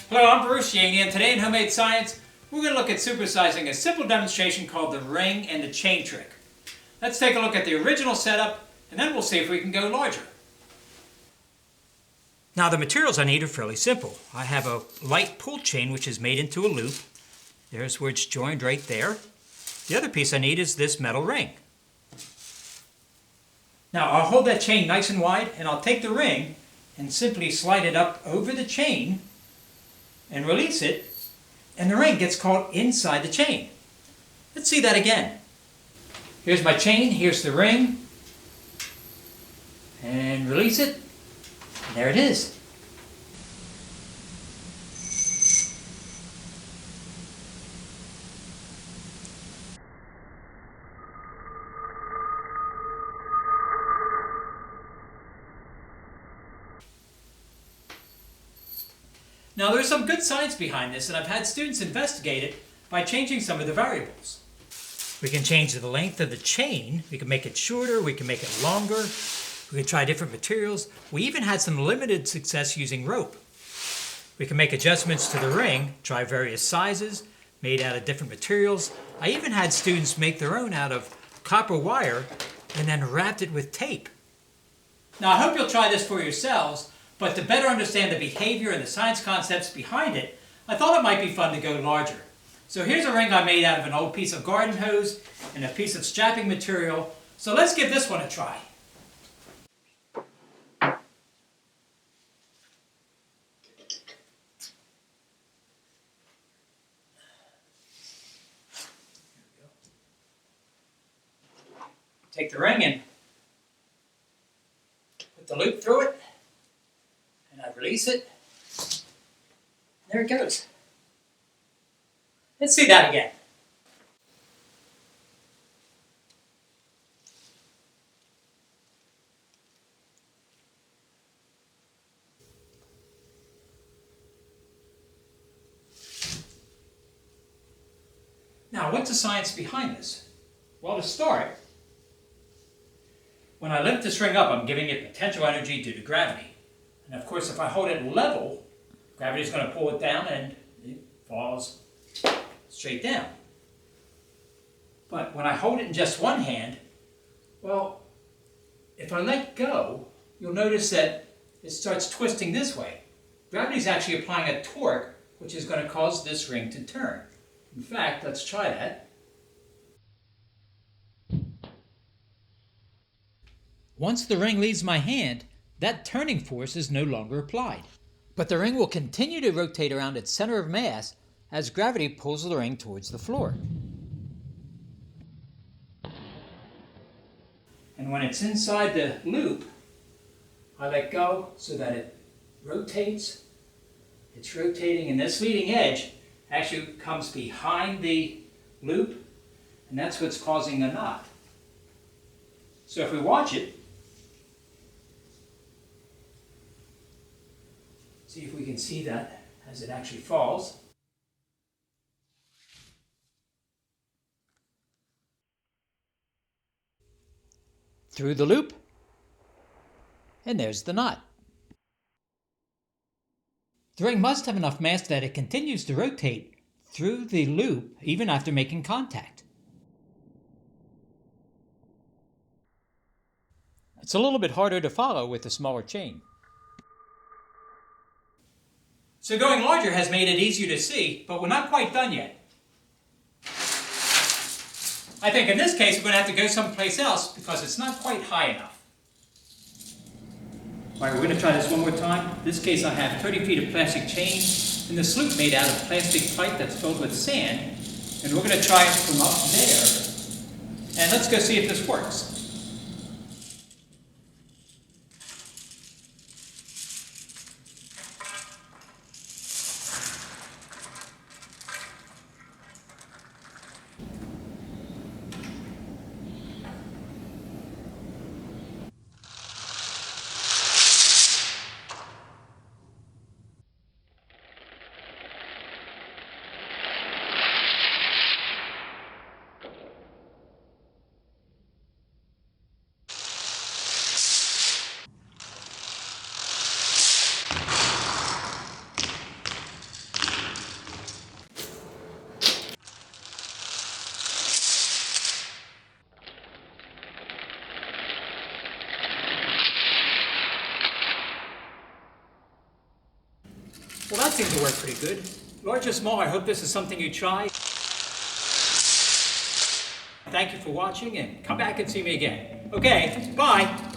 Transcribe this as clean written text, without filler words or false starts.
Hello, I'm Bruce Yeany, and today in Homemade Science, we're going to look at supersizing a simple demonstration called the ring and the chain trick. Let's take a look at the original setup, and then we'll see if we can go larger. Now the materials I need are fairly simple. I have a light pull chain which is made into a loop. There's where it's joined right there. The other piece I need is this metal ring. Now I'll hold that chain nice and wide, and I'll take the ring and simply slide it up over the chain and release it, and the ring gets caught inside the chain. Let's see that again. Here's my chain, here's the ring, and release it, and there it is. Now there's some good science behind this, and I've had students investigate it by changing some of the variables. We can change the length of the chain, we can make it shorter, we can make it longer, we can try different materials. We even had some limited success using rope. We can make adjustments to the ring, try various sizes, made out of different materials. I even had students make their own out of copper wire and then wrapped it with tape. Now I hope you'll try this for yourselves. But to better understand the behavior and the science concepts behind it, I thought it might be fun to go larger. So here's a ring I made out of an old piece of garden hose and a piece of strapping material. So let's give this one a try. Take the ring and put the loop through it. And I release it. There it goes. Let's see that again. Now, what's the science behind this? Well, to start, when I lift this ring up, I'm giving it potential energy due to gravity. And of course, if I hold it level, gravity is going to pull it down and it falls straight down. But when I hold it in just one hand, well, if I let go, you'll notice that it starts twisting this way. Gravity is actually applying a torque, which is going to cause this ring to turn. In fact, let's try that. Once the ring leaves my hand, that turning force is no longer applied. But the ring will continue to rotate around its center of mass as gravity pulls the ring towards the floor. And when it's inside the loop, I let go so that it rotates. It's rotating, and this leading edge actually comes behind the loop, and that's what's causing the knot. So if we watch it, see if we can see that as it actually falls. Through the loop, and there's the knot. The ring must have enough mass that it continues to rotate through the loop even after making contact. It's a little bit harder to follow with a smaller chain. So going larger has made it easier to see, but we're not quite done yet. I think in this case we're going to have to go someplace else because it's not quite high enough. Alright, we're going to try this one more time. In this case I have 30 feet of plastic chain and this loop made out of plastic pipe that's filled with sand. And we're going to try it from up there. And let's go see if this works. Well, that seems to work pretty good. Large or small, I hope this is something you try. Thank you for watching, and come back and see me again. Okay, bye.